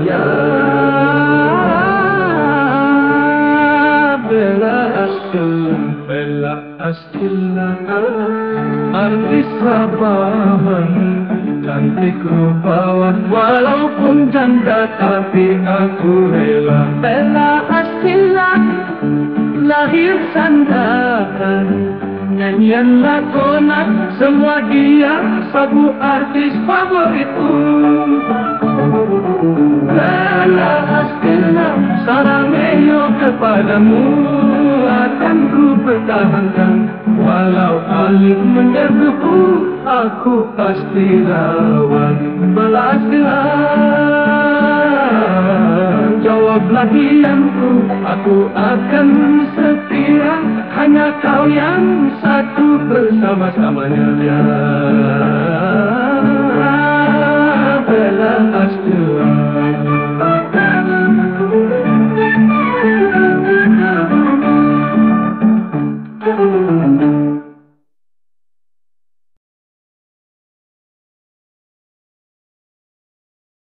Ya Bella Astilla artis Sabahan, cantik rupawan walaupun janda tapi aku rela. Bella Astilla lahir sandakan, nyanyian lakonan semua dia sabu artis favoritku. Bella Astilla sarangeyo kepadamu akan ku pertahankan, walau alik menyerbuku aku pasti lawan. Bella Astilla jawablah diamku, aku akan setia, hanya kau yang satu bersama-samanya. Ya Bella